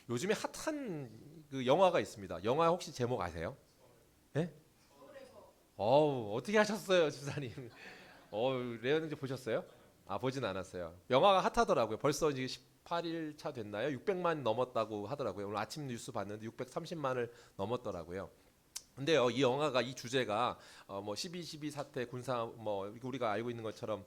요즘에 핫한 그 영화가 있습니다. 영화 혹시 제목 아세요? 예? 어떻게 하셨어요, 주사님? 레오는지 보셨어요? 아, 보진 않았어요. 영화가 핫하더라고요. 벌써 이제 18일 차 됐나요? 600만 넘었다고 하더라고요. 오늘 아침 뉴스 봤는데 630만을 넘었더라고요. 근데요, 이 영화가 이 주제가 뭐 12.12 사태 군사 뭐 우리가 알고 있는 것처럼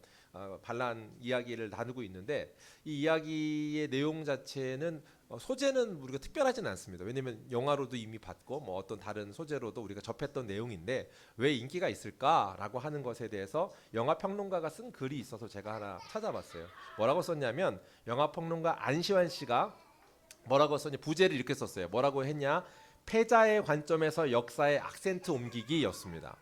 반란 이야기를 나누고 있는데 이 이야기의 내용 자체는 소재는 우리가 특별하지는 않습니다. 왜냐하면 영화로도 이미 봤고 뭐 어떤 다른 소재로도 우리가 접했던 내용인데 왜 인기가 있을까라고 하는 것에 대해서 영화 평론가가 쓴 글이 있어서 제가 하나 찾아봤어요. 뭐라고 썼냐면 영화 평론가 안시환 씨가 뭐라고 썼냐 부제를 이렇게 썼어요. 뭐라고 했냐? 패자의 관점에서 역사의 악센트 옮기기였습니다.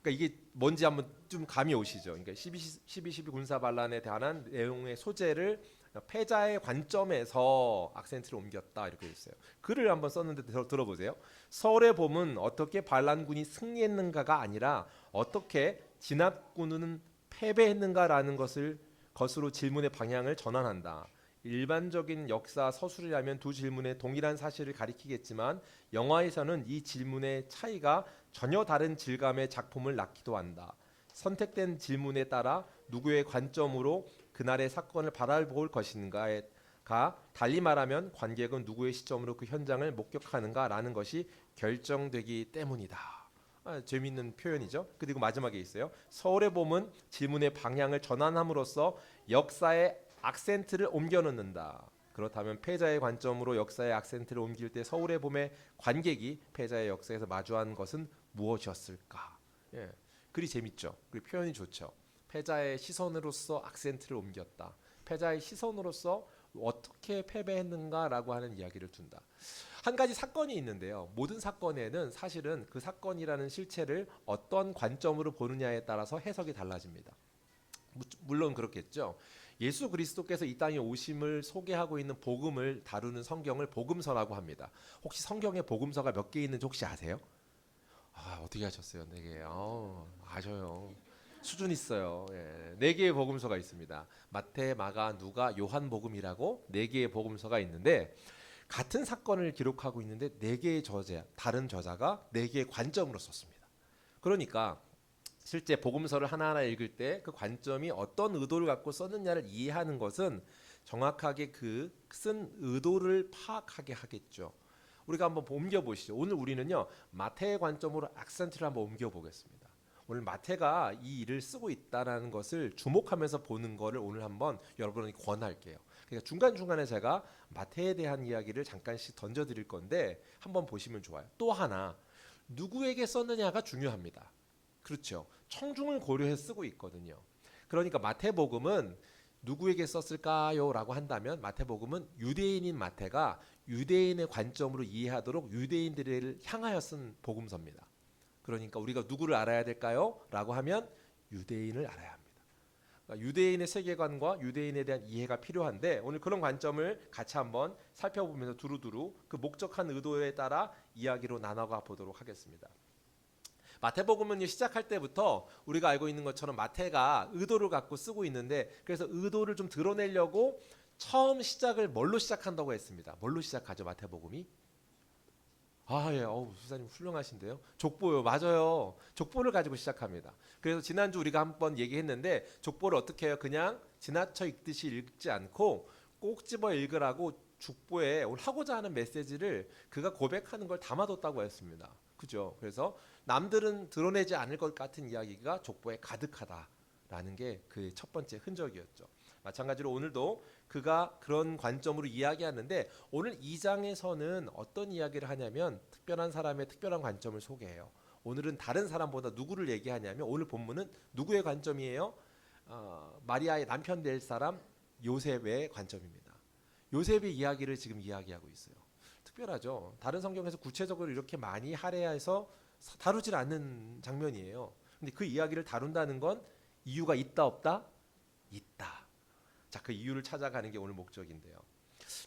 그러니까 이게 뭔지 한번 좀 감이 오시죠. 그러니까 12 군사 반란에 대한 내용의 소재를 패자의 관점에서 악센트를 옮겼다 이렇게 있어요. 글을 한번 썼는데 들어보세요. 서울의 봄은 어떻게 반란군이 승리했는가가 아니라 어떻게 진압군은 패배했는가라는 것으로 질문의 방향을 전환한다. 일반적인 역사 서술이라면 두 질문의 동일한 사실을 가리키겠지만 영화에서는 이 질문의 차이가 전혀 다른 질감의 작품을 낳기도 한다. 선택된 질문에 따라 누구의 관점으로 그날의 사건을 바라볼 것인가가 달리 말하면 관객은 누구의 시점으로 그 현장을 목격하는가라는 것이 결정되기 때문이다. 재미있는 표현이죠. 그리고 마지막에 있어요. 서울의 봄은 질문의 방향을 전환함으로써 역사의 악센트를 옮겨 놓는다. 그렇다면 패자의 관점으로 역사의 악센트를 옮길 때 서울의 봄의 관객이 패자의 역사에서 마주한 것은 무엇이었을까? 예, 글이 재밌죠. 그리고 표현이 좋죠. 패자의 시선으로서 악센트를 옮겼다. 패자의 시선으로서 어떻게 패배했는가라고 하는 이야기를 둔다. 한 가지 사건이 있는데요. 모든 사건에는 사실은 그 사건이라는 실체를 어떤 관점으로 보느냐에 따라서 해석이 달라집니다. 물론 그렇겠죠. 예수 그리스도께서 이 땅에 오심을 소개하고 있는 복음을 다루는 성경을 복음서라고 합니다. 혹시 성경에 복음서가 몇 개 있는지 혹시 아세요? 어떻게 하셨어요? 네 개. 아셔요. 수준 있어요. 예, 네 개의 복음서가 있습니다. 마태, 마가, 누가, 요한복음이라고 네 개의 복음서가 있는데 같은 사건을 기록하고 있는데 네 개의 다른 저자가 네 개의 관점으로 썼습니다. 그러니까 실제 복음서를 하나하나 읽을 때 그 관점이 어떤 의도를 갖고 썼느냐를 이해하는 것은 정확하게 그 쓴 의도를 파악하게 하겠죠. 우리가 한번 옮겨 보시죠. 오늘 우리는요 마태의 관점으로 악센트를 한번 옮겨 보겠습니다. 오늘 마태가 이 일을 쓰고 있다는 것을 주목하면서 보는 거를 오늘 한번 여러분에게 권할게요. 그러니까 중간중간에 제가 마태에 대한 이야기를 잠깐씩 던져드릴 건데 한번 보시면 좋아요. 또 하나 누구에게 썼느냐가 중요합니다. 그렇죠. 청중을 고려해 쓰고 있거든요. 그러니까 마태복음은 누구에게 썼을까요? 라고 한다면 마태복음은 유대인인 마태가 유대인의 관점으로 이해하도록 유대인들을 향하여 쓴 복음서입니다. 그러니까 우리가 누구를 알아야 될까요? 라고 하면 유대인을 알아야 합니다. 그러니까 유대인의 세계관과 유대인에 대한 이해가 필요한데 오늘 그런 관점을 같이 한번 살펴보면서 두루두루 그 목적한 의도에 따라 이야기로 나눠가 보도록 하겠습니다. 마태복음은 시작할 때부터 우리가 알고 있는 것처럼 마태가 의도를 갖고 쓰고 있는데 그래서 의도를 좀 드러내려고 처음 시작을 뭘로 시작한다고 했습니다. 뭘로 시작하죠 마태복음이? 예, 수사님 훌륭하신데요. 족보요, 맞아요. 족보를 가지고 시작합니다. 그래서 지난주 우리가 한번 얘기했는데 족보를 어떻게 해요? 그냥 지나쳐 읽듯이 읽지 않고 꼭 집어 읽으라고 족보에 오늘 하고자 하는 메시지를 그가 고백하는 걸 담아뒀다고 했습니다. 그죠? 그래서 남들은 드러내지 않을 것 같은 이야기가 족보에 가득하다라는 게 그 첫 번째 흔적이었죠. 마찬가지로 오늘도 그가 그런 관점으로 이야기하는데 오늘 2장에서는 어떤 이야기를 하냐면 특별한 사람의 특별한 관점을 소개해요. 오늘은 다른 사람보다 누구를 얘기하냐면 오늘 본문은 누구의 관점이에요? 마리아의 남편 될 사람 요셉의 관점입니다. 요셉의 이야기를 지금 이야기하고 있어요. 특별하죠. 다른 성경에서 구체적으로 이렇게 많이 할애해서 다루질 않는 장면이에요. 근데 그 이야기를 다룬다는 건 이유가 있다 없다? 있다. 자, 그 이유를 찾아가는 게 오늘 목적인데요.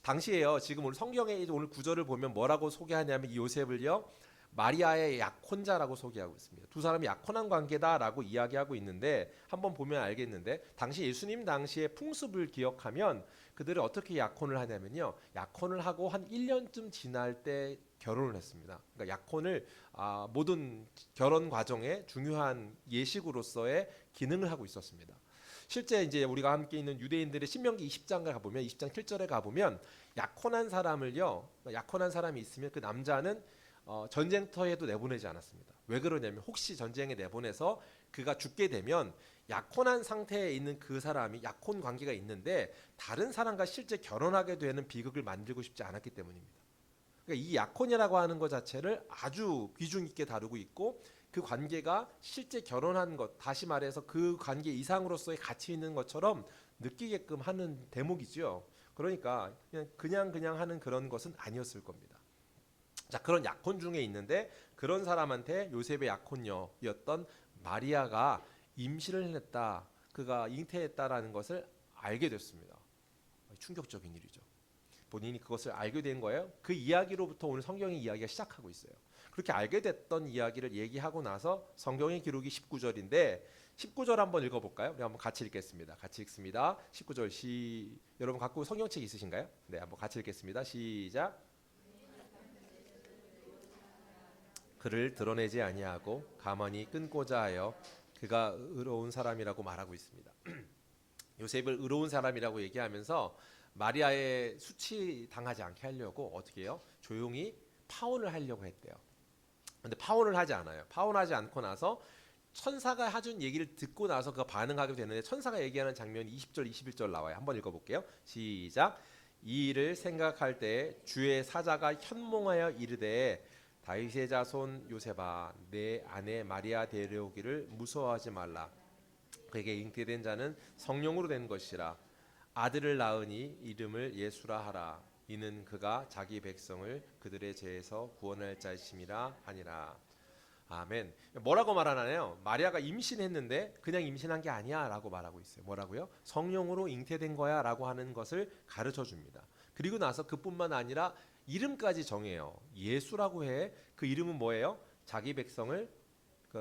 당시에요. 지금 오늘 성경의 오늘 구절을 보면 뭐라고 소개하냐면 이 요셉을요. 마리아의 약혼자라고 소개하고 있습니다. 두 사람이 약혼한 관계다라고 이야기하고 있는데 한번 보면 알겠는데 당시 예수님 당시의 풍습을 기억하면 그들이 어떻게 약혼을 하냐면요. 약혼을 하고 한 1년쯤 지날 때 결혼을 했습니다. 그러니까 약혼을 모든 결혼 과정에 중요한 예식으로서의 기능을 하고 있었습니다. 실제 이제 우리가 함께 있는 유대인들의 신명기 20장에 가보면 20장 7절에 가보면 약혼한 사람을요. 약혼한 사람이 있으면 그 남자는 전쟁터에도 내보내지 않았습니다. 왜 그러냐면 혹시 전쟁에 내보내서 그가 죽게 되면 약혼한 상태에 있는 그 사람이 약혼 관계가 있는데 다른 사람과 실제 결혼하게 되는 비극을 만들고 싶지 않았기 때문입니다. 그러니까 이 약혼이라고 하는 것 자체를 아주 비중 있게 다루고 있고 그 관계가 실제 결혼한 것, 다시 말해서 그 관계 이상으로서의 가치 있는 것처럼 느끼게끔 하는 대목이죠. 그러니까 그냥 하는 그런 것은 아니었을 겁니다. 자, 그런 약혼 중에 있는데 그런 사람한테 요셉의 약혼녀였던 마리아가 임신을 했다. 그가 잉태했다라는 것을 알게 됐습니다. 충격적인 일이죠. 본인이 그것을 알게 된 거예요. 그 이야기로부터 오늘 성경의 이야기가 시작하고 있어요. 그렇게 알게 됐던 이야기를 얘기하고 나서 성경의 기록이 19절인데 19절 한번 읽어볼까요? 우리 한번 같이 읽겠습니다. 같이 읽습니다. 19절 여러분 갖고 성경책 있으신가요? 네, 한번 같이 읽겠습니다. 시작. 그를 드러내지 아니하고 가만히 끊고자 하여 그가 의로운 사람이라고 말하고 있습니다. 요셉을 의로운 사람이라고 얘기하면서 마리아의 수치당하지 않게 하려고 어떻게 해요? 조용히 파혼을 하려고 했대요. 근데 파혼을 하지 않아요. 파혼하지 않고 나서 천사가 해준 얘기를 듣고 나서 그가 반응하게 되는데 천사가 얘기하는 장면이 20절 21절 나와요. 한번 읽어볼게요. 시작. 이 일을 생각할 때 주의 사자가 현몽하여 이르되 다윗의 자손 요셉아 내 아내 마리아 데려오기를 무서워하지 말라. 그에게 잉태된 자는 성령으로 된 것이라. 아들을 낳으니 이름을 예수라 하라. 이는 그가 자기 백성을 그들의 죄에서 구원할 자이심이라 하니라. 아멘. 뭐라고 말하나요? 마리아가 임신했는데 그냥 임신한 게 아니야 라고 말하고 있어요. 뭐라고요? 성령으로 잉태된 거야 라고 하는 것을 가르쳐 줍니다. 그리고 나서 그뿐만 아니라 이름까지 정해요. 예수라고 해. 그 이름은 뭐예요? 자기 백성을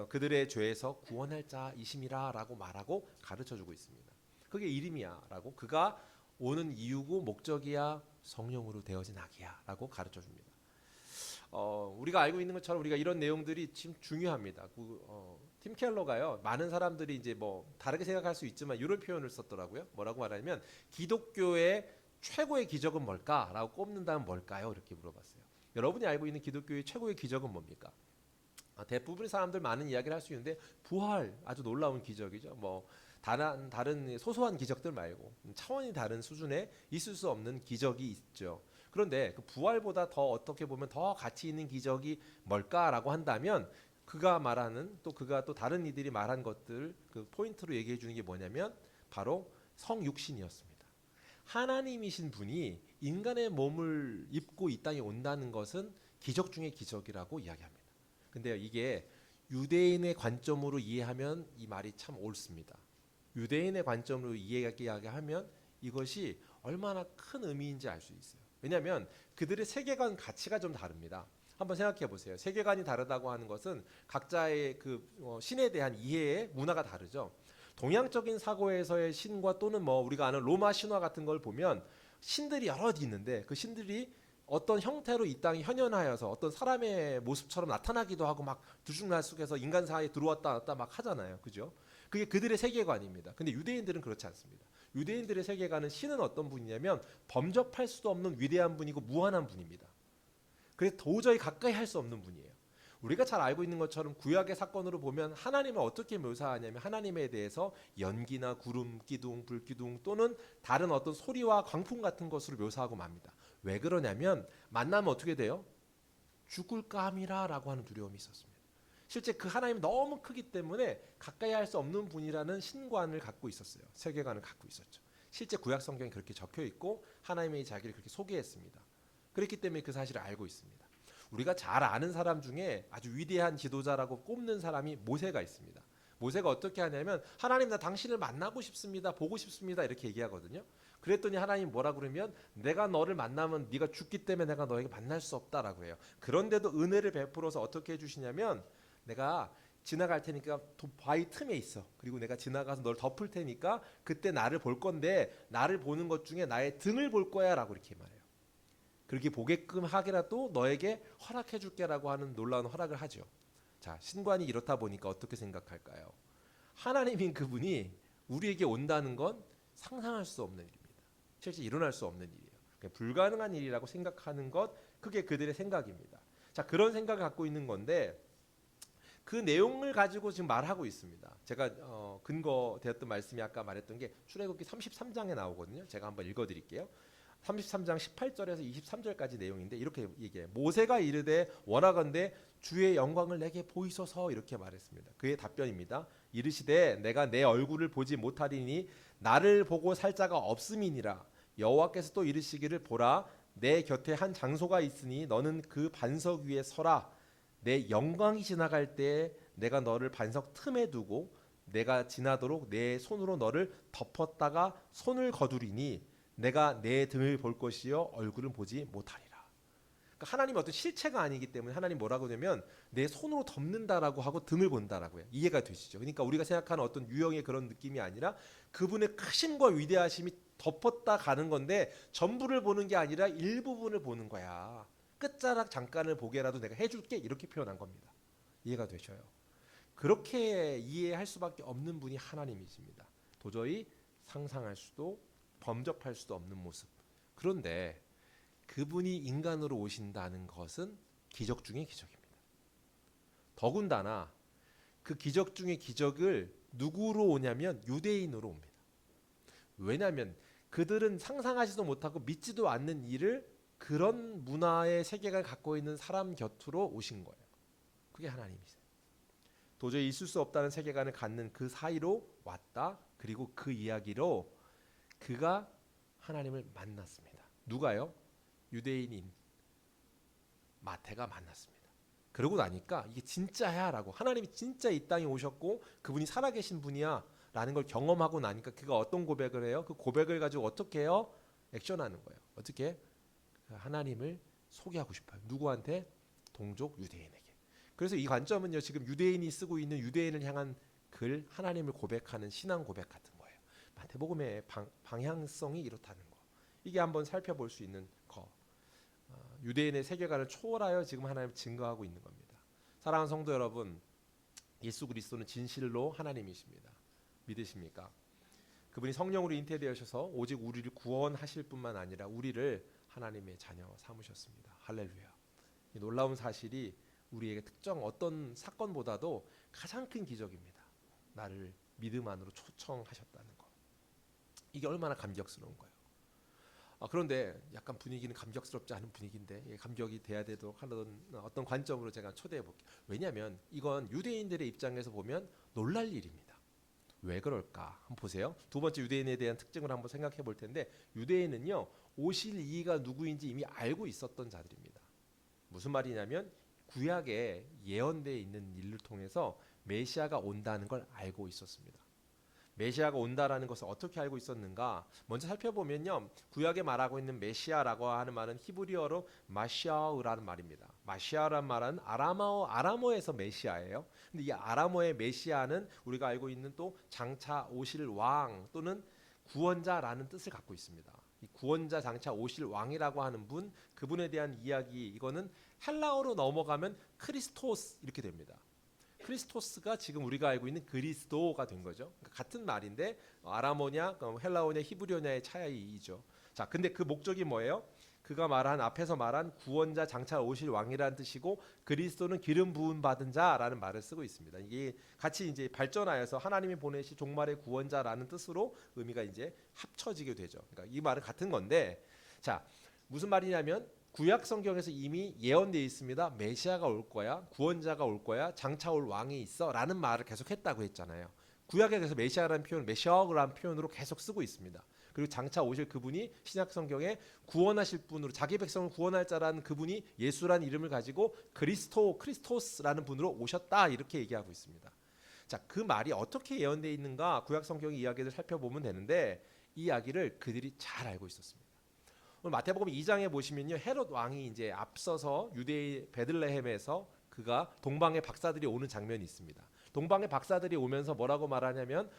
그들의 죄에서 구원할 자이심이라 라고 말하고 가르쳐 주고 있습니다. 그게 이름이야 라고 그가 오는 이유고 목적이야 성령으로 되어진 아기야 라고 가르쳐 줍니다. 우리가 알고 있는 것처럼 우리가 이런 내용들이 지금 중요합니다. 팀 켈러가요. 많은 사람들이 이제 뭐 다르게 생각할 수 있지만 이런 표현을 썼더라고요. 뭐라고 말하냐면 기독교의 최고의 기적은 뭘까라고 꼽는다면 뭘까요? 이렇게 물어봤어요. 여러분이 알고 있는 기독교의 최고의 기적은 뭡니까? 대부분의 사람들 많은 이야기를 할 수 있는데 부활 아주 놀라운 기적이죠. 뭐 다른 소소한 기적들 말고 차원이 다른 수준에 있을 수 없는 기적이 있죠. 그런데 그 부활보다 더 어떻게 보면 더 가치 있는 기적이 뭘까라고 한다면 그가 또 다른 이들이 말한 것들 그 포인트로 얘기해 주는 게 뭐냐면 바로 성육신이었습니다. 하나님이신 분이 인간의 몸을 입고 이 땅에 온다는 것은 기적 중의 기적이라고 이야기합니다. 근데요, 이게 유대인의 관점으로 이해하면 이 말이 참 옳습니다. 유대인의 관점으로 이야기하면 이것이 얼마나 큰 의미인지 알 수 있어요. 왜냐하면 그들의 세계관 가치가 좀 다릅니다. 한번 생각해 보세요. 세계관이 다르다고 하는 것은 각자의 신에 대한 이해의 문화가 다르죠. 동양적인 사고에서의 신과 또는 뭐 우리가 아는 로마 신화 같은 걸 보면 신들이 여럿 있는데 그 신들이 어떤 형태로 이 땅에 현현하여서 어떤 사람의 모습처럼 나타나기도 하고 막 들쑥날쑥해서 인간 사이에 들어왔다 나왔다 막 하잖아요. 그죠? 그게 그들의 세계관입니다. 근데 유대인들은 그렇지 않습니다. 유대인들의 세계관은 신은 어떤 분이냐면 범접할 수도 없는 위대한 분이고 무한한 분입니다. 그래서 도저히 가까이 할 수 없는 분이에요. 우리가 잘 알고 있는 것처럼 구약의 사건으로 보면 하나님을 어떻게 묘사하냐면 하나님에 대해서 연기나 구름, 기둥, 불기둥 또는 다른 어떤 소리와 광풍 같은 것으로 묘사하고 맙니다. 왜 그러냐면 만나면 어떻게 돼요? 죽을까 함이라라고 하는 두려움이 있었습니다. 실제 그 하나님이 너무 크기 때문에 가까이 할 수 없는 분이라는 신관을 갖고 있었어요. 세계관을 갖고 있었죠. 실제 구약 성경에 그렇게 적혀 있고 하나님의 자기를 그렇게 소개했습니다. 그렇기 때문에 그 사실을 알고 있습니다. 우리가 잘 아는 사람 중에 아주 위대한 지도자라고 꼽는 사람이 모세가 있습니다. 모세가 어떻게 하냐면 하나님 나 당신을 만나고 싶습니다. 보고 싶습니다. 이렇게 얘기하거든요. 그랬더니 하나님 뭐라 그러면 내가 너를 만나면 네가 죽기 때문에 내가 너에게 만날 수 없다라고 해요. 그런데도 은혜를 베풀어서 어떻게 해주시냐면 내가 지나갈 테니까 바위 틈에 있어. 그리고 내가 지나가서 널 덮을 테니까 그때 나를 볼 건데 나를 보는 것 중에 나의 등을 볼 거야 라고 이렇게 말해요. 그렇게 보게끔 하기라도 너에게 허락해 줄게라고 하는 놀라운 허락을 하죠. 자, 신관이 이렇다 보니까 어떻게 생각할까요? 하나님인 그분이 우리에게 온다는 건 상상할 수 없는 일입니다. 실제 일어날 수 없는 일이에요. 불가능한 일이라고 생각하는 것, 그게 그들의 생각입니다. 자, 그런 생각을 갖고 있는 건데 그 내용을 가지고 지금 말하고 있습니다. 제가 근거되었던 말씀이 아까 말했던 게 출애굽기 33장에 나오거든요. 제가 한번 읽어드릴게요. 33장 18절에서 23절까지 내용인데 이렇게 얘기해요. 모세가 이르되 원하건대 주의 영광을 내게 보이소서 이렇게 말했습니다. 그의 답변입니다. 이르시되 내가 내 얼굴을 보지 못하리니 나를 보고 살 자가 없음이니라. 여호와께서 또 이르시기를 보라 내 곁에 한 장소가 있으니 너는 그 반석 위에 서라. 내 영광이 지나갈 때 내가 너를 반석 틈에 두고 내가 지나도록 내 손으로 너를 덮었다가 손을 거두리니 내가 내 등을 볼 것이요 얼굴은 보지 못하리라. 그러니까 하나님이 어떤 실체가 아니기 때문에 하나님 뭐라고 하냐면 내 손으로 덮는다라고 하고 등을 본다라고 해요. 이해가 되시죠? 그러니까 우리가 생각하는 어떤 유형의 그런 느낌이 아니라 그분의 크심과 위대하심이 덮었다 가는 건데 전부를 보는 게 아니라 일부분을 보는 거야. 끝자락 잠깐을 보게라도 내가 해줄게 이렇게 표현한 겁니다. 이해가 되셔요? 그렇게 이해할 수밖에 없는 분이 하나님이십니다. 도저히 상상할 수도 범접할 수도 없는 모습. 그런데 그분이 인간으로 오신다는 것은 기적 중의 기적입니다. 더군다나 그 기적 중의 기적을 누구로 오냐면 유대인으로 옵니다. 왜냐하면 그들은 상상하지도 못하고 믿지도 않는 일을 그런 문화의 세계관을 갖고 있는 사람 곁으로 오신 거예요. 그게 하나님이세요. 도저히 있을 수 없다는 세계관을 갖는 그 사이로 왔다. 그리고 그 이야기로 그가 하나님을 만났습니다. 누가요? 유대인인 마태가 만났습니다. 그러고 나니까 이게 진짜야 라고 하나님이 진짜 이 땅에 오셨고 그분이 살아계신 분이야 라는 걸 경험하고 나니까 그가 어떤 고백을 해요? 그 고백을 가지고 어떻게 해요? 액션하는 거예요. 어떻게? 하나님을 소개하고 싶어요. 누구한테? 동족 유대인에게. 그래서 이 관점은요. 지금 유대인이 쓰고 있는 유대인을 향한 글 하나님을 고백하는 신앙 고백 같은 거예요. 마태복음의 방향성이 이렇다는 거. 이게 한번 살펴볼 수 있는 거. 유대인의 세계관을 초월하여 지금 하나님을 증거하고 있는 겁니다. 사랑하는 성도 여러분, 예수 그리스도는 진실로 하나님이십니다. 믿으십니까? 그분이 성령으로 잉태되셔서 오직 우리를 구원하실 뿐만 아니라 우리를 하나님의 자녀 삼으셨습니다. 할렐루야. 이 놀라운 사실이 우리에게 특정 어떤 사건보다도 가장 큰 기적입니다. 나를 믿음 안으로 초청하셨다는 것. 이게 얼마나 감격스러운 거예요. 그런데 약간 분위기는 감격스럽지 않은 분위기인데 감격이 돼야 되도록 하는 어떤 관점으로 제가 초대해 볼게요. 왜냐하면 이건 유대인들의 입장에서 보면 놀랄 일입니다. 왜 그럴까? 한번 보세요. 두 번째 유대인에 대한 특징을 한번 생각해 볼 텐데 유대인은요. 오실 이가 누구인지 이미 알고 있었던 자들입니다. 무슨 말이냐면 구약에 예언되어 있는 일을 통해서 메시아가 온다는 걸 알고 있었습니다. 메시아가 온다라는 것을 어떻게 알고 있었는가? 먼저 살펴보면요. 구약에 말하고 있는 메시아라고 하는 말은 히브리어로 마시아우라는 말입니다. 마시아라는 말은 아람어에서 메시아예요. 근데 이 아람어의 메시아는 우리가 알고 있는 또 장차 오실 왕 또는 구원자라는 뜻을 갖고 있습니다. 이 구원자 장차 오실 왕이라고 하는 분, 그분에 대한 이야기 이거는 헬라어로 넘어가면 크리스토스 이렇게 됩니다. 크리스토스가 지금 우리가 알고 있는 그리스도가 된 거죠. 그러니까 같은 말인데 아람어냐 헬라어냐 히브리어냐의 차이이죠. 자, 근데 그 목적이 뭐예요? 그가 말한 앞에서 말한 구원자 장차 오실 왕이라는 뜻이고 그리스도는 기름 부음 받은 자라는 말을 쓰고 있습니다. 이게 같이 이제 발전하여서 하나님이 보내신 종말의 구원자라는 뜻으로 의미가 이제 합쳐지게 되죠. 그러니까 이 말은 같은 건데, 자 무슨 말이냐면 구약 성경에서 이미 예언되어 있습니다. 메시아가 올 거야, 구원자가 올 거야, 장차 올 왕이 있어라는 말을 계속했다고 했잖아요. 구약에 그래서 메시아라는 표현, 메시아라는 표현으로 계속 쓰고 있습니다. 그리고 장차 오실 그분이 신약 성경에 구원하실 분으로 자기 백성을 구원할 자라는 그분이 예수라는 이름을 가지고 크리스토스라는 분으로 오셨다 이렇게 얘기하고 있습니다. 자, 그 말이 어떻게 예언되어 있는가 구약 성경의 이야기를 살펴보면 되는데 이 이야기를 그들이 잘 알고 있었습니다. 오늘 마태복음 2장에 보시면요, 헤롯 왕이 이제 앞서서 유대의 베들레헴에서 그가 동방의 박사들이 오는 장면이 있습니다. 동방의 박사들이 오면서 뭐라고 말하냐면,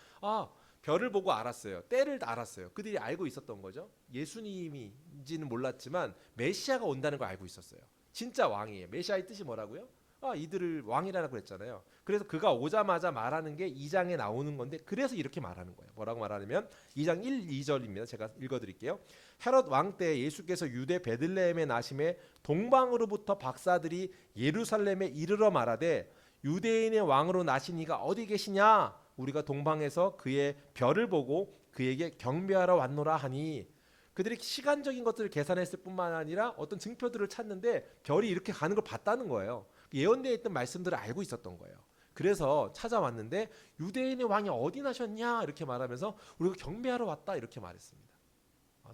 별을 보고 알았어요. 때를 알았어요. 그들이 알고 있었던 거죠. 예수님인지는 몰랐지만 메시아가 온다는 걸 알고 있었어요. 진짜 왕이에요. 메시아의 뜻이 뭐라고요? 이들을 왕이라고 그랬잖아요. 그래서 그가 오자마자 말하는 게 2장에 나오는 건데, 그래서 이렇게 말하는 거예요. 뭐라고 말하냐면 2장 1, 2절입니다. 제가 읽어드릴게요. 헤롯 왕 때 예수께서 유대 베들레헴에 나심에 동방으로부터 박사들이 예루살렘에 이르러 말하되 유대인의 왕으로 나신 이가 어디 계시냐? 우리가 동방에서 그의 별을 보고 그에게 경배하러 왔노라 하니, 그들이 시간적인 것들을 계산했을 뿐만 아니라 어떤 증표들을 찾는데 별이 이렇게 가는 걸 봤다는 거예요. 예언되어 있던 말씀들을 알고 있었던 거예요. 그래서 찾아왔는데 유대인의 왕이 어디 나셨냐 이렇게 말하면서 우리가 경배하러 왔다 이렇게 말했습니다.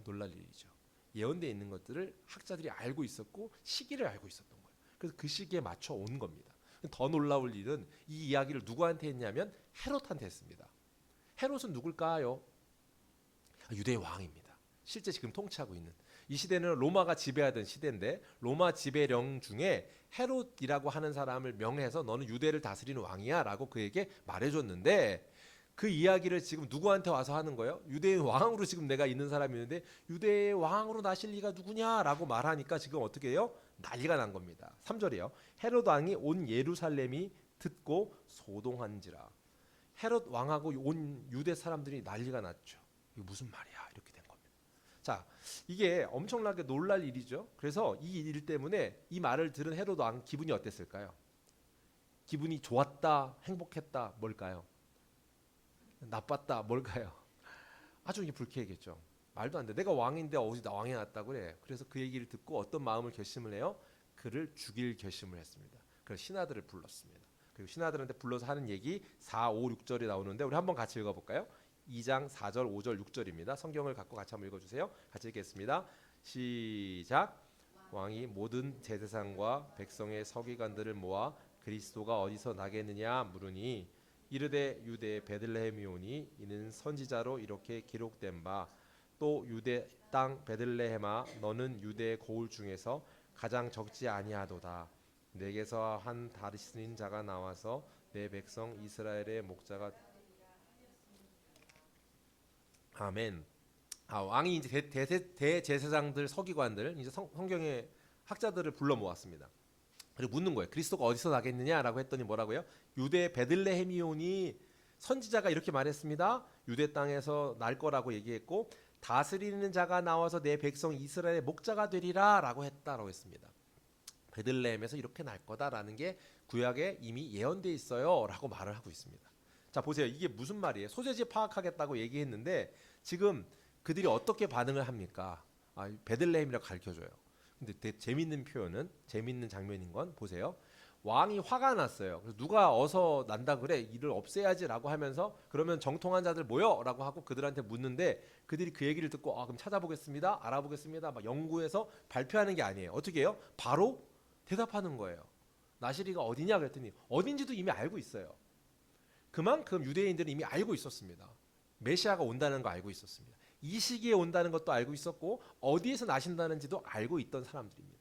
놀랄 일이죠. 예언되어 있는 것들을 학자들이 알고 있었고 시기를 알고 있었던 거예요. 그래서 그 시기에 맞춰 온 겁니다. 더 놀라울 일은 이 이야기를 누구한테 했냐면 헤롯한테 했습니다. 헤롯은 누굴까요? 유대의 왕입니다. 실제 지금 통치하고 있는, 이 시대는 로마가 지배하던 시대인데 로마 지배령 중에 헤롯이라고 하는 사람을 명해서 너는 유대를 다스리는 왕이야 라고 그에게 말해줬는데, 그 이야기를 지금 누구한테 와서 하는 거예요? 유대의 왕으로 지금 내가 있는 사람이 있는데 유대의 왕으로 나실 리가 누구냐라고 말하니까 지금 어떻게 해요? 난리가 난 겁니다. 3절이요. 헤롯 왕이 온 예루살렘이 듣고 소동한지라. 헤롯 왕하고 온 유대 사람들이 난리가 났죠. 이거 무슨 말이야? 이렇게 된 겁니다. 자, 이게 엄청나게 놀랄 일이죠. 그래서 이 일 때문에 이 말을 들은 헤롯 왕 기분이 어땠을까요? 기분이 좋았다, 행복했다, 뭘까요? 나빴다, 뭘까요? 아주 불쾌했겠죠. 말도 안 돼. 내가 왕인데 어디다 왕이 났다고 그래. 그래서 그 얘기를 듣고 어떤 마음을 결심을 해요? 그를 죽일 결심을 했습니다. 그래서 신하들을 불렀습니다. 그리고 신하들한테 불러서 하는 얘기 4, 5, 6절이 나오는데 우리 한번 같이 읽어볼까요? 2장 4절, 5절, 6절입니다. 성경을 갖고 같이 한번 읽어주세요. 같이 읽겠습니다. 시작. 왕이 모든 제사장과 백성의 서기관들을 모아 그리스도가 어디서 나겠느냐 물으니 이르되 유대 베들레헴이오니 이는 선지자로 이렇게 기록된 바 또 유대 땅 베들레헴아 너는 유대 고을 중에서 가장 적지 아니하도다. 내게서 한 다스린 자가 나와서 내 백성 이스라엘의 목자가. 아멘. 왕이 이제 대제사장들 서기관들 이제 성경의 학자들을 불러 모았습니다. 그리고 묻는 거예요. 그리스도가 어디서 나겠느냐라고 했더니 뭐라고요? 유대 베들레헴이오니 선지자가 이렇게 말했습니다. 유대 땅에서 날 거라고 얘기했고 다스리는 자가 나와서 내 백성 이스라엘의 목자가 되리라라고 했다라고 했습니다. 베들레헴에서 이렇게 날 거다라는 게 구약에 이미 예언돼 있어요라고 말을 하고 있습니다. 자, 보세요. 이게 무슨 말이에요? 소재지 파악하겠다고 얘기했는데 지금 그들이 어떻게 반응을 합니까? 베들레헴이라고 가르쳐줘요. 근데 되게 재밌는 표현은, 재밌는 장면인 건 보세요. 왕이 화가 났어요. 그래서 누가 어서 난다 그래? 이를 없애야지라고 하면서 그러면 정통한 자들 모여라고 하고 그들한테 묻는데 그들이 그 얘기를 듣고 그럼 찾아보겠습니다, 알아보겠습니다, 막 연구해서 발표하는 게 아니에요. 어떻게 해요? 바로 대답하는 거예요. 나시리가 어디냐 그랬더니 어딘지도 이미 알고 있어요. 그만큼 유대인들은 이미 알고 있었습니다. 메시아가 온다는 거 알고 있었습니다. 이 시기에 온다는 것도 알고 있었고 어디에서 나신다는지도 알고 있던 사람들입니다.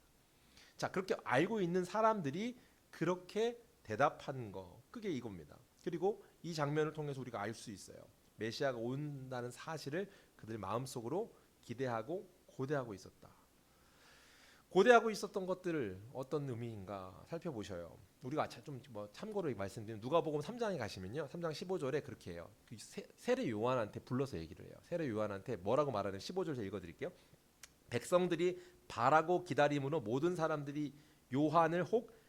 자, 그렇게 알고 있는 사람들이 그렇게 대답한 거, 그게 이겁니다. 그리고 이 장면을 통해서 우리가 알 수 있어요. 메시아가 온다는 사실을 그들 마음속으로 기대하고 고대하고 있었다. 고대하고 있었던 것들을 어떤 의미인가 살펴보셔요. 우리가 좀 참고로 말씀드리면 누가복음 3장에 가시면요, 3장 15절에 그렇게 해요. 그 세례 요한한테 불러서 얘기를 해요. 세례 요한한테 뭐라고 말하는 15절 제가 읽어드릴게요. 백성들이 바라고 기다림으로 모든 사람들이 요한을 혹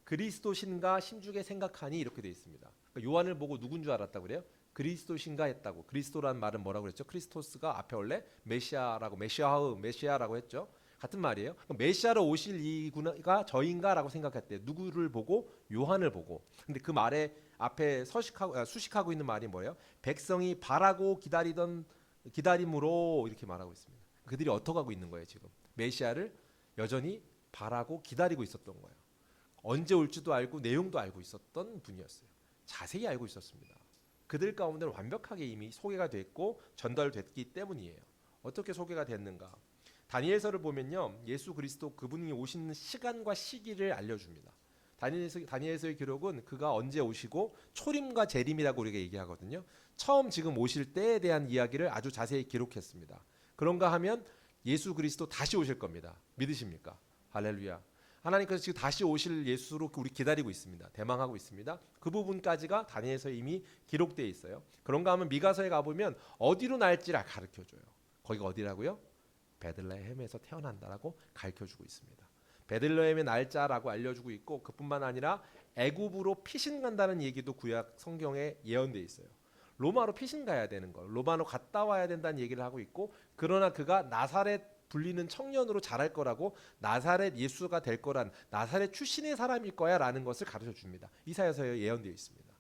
그리스도신가 심중에 생각하니 이렇게 되어 있습니다. 그러니까 요한을 보고 누군 줄 알았다고 그래요? 그리스도신가 했다고. 그리스도라는 말은 뭐라고 그랬죠? 크리스토스가 앞에 원래 메시아라고 했죠. 같은 말이에요. 그럼 메시아로 오실 이가 저인가라고 생각했대. 누구를 보고? 요한을 보고. 근데 그 말에 앞에 수식하고 있는 말이 뭐예요? 백성이 바라고 기다림으로 이렇게 말하고 있습니다. 그들이 어떻게 하고 있는 거예요 지금? 메시아를 여전히 바라고 기다리고 있었던 거예요. 언제 올지도 알고 내용도 알고 있었던 분이었어요. 자세히 알고 있었습니다. 그들 가운데는 완벽하게 이미 소개가 됐고 전달됐기 때문이에요. 어떻게 소개가 됐는가? 다니엘서를 보면요, 예수 그리스도 그분이 오시는 시간과 시기를 알려줍니다. 다니엘서의 기록은 그가 언제 오시고 초림과 재림이라고 우리가 얘기하거든요. 처음 지금 오실 때에 대한 이야기를 아주 자세히 기록했습니다. 그런가 하면 예수 그리스도 다시 오실 겁니다. 믿으십니까? 할렐루야. 하나님께서 지금 다시 오실 예수로 우리 기다리고 있습니다. 대망하고 있습니다. 그 부분까지가 다니엘서에 이미 기록되어 있어요. 그런가 하면 미가서에 가보면 어디로 날지를 가르쳐줘요. 거기가 어디라고요? 베들레헴에서 태어난다라고 가르쳐주고 있습니다. 베들레헴의 날짜라고 알려주고 있고, 그뿐만 아니라 애굽으로 피신 간다는 얘기도 구약 성경에 예언되어 있어요. 로마로 피신 가야 되는 걸, 로마로 갔다 와야 된다는 얘기를 하고 있고, 그러나 그가 나사렛 불리는 청년으로 자랄 거라고, 나사렛 예수가 될 거란, 나사렛 출신의 사람일 거야 라는 것을 가르쳐 줍니다. 이사야서에 예언되어 있습니다.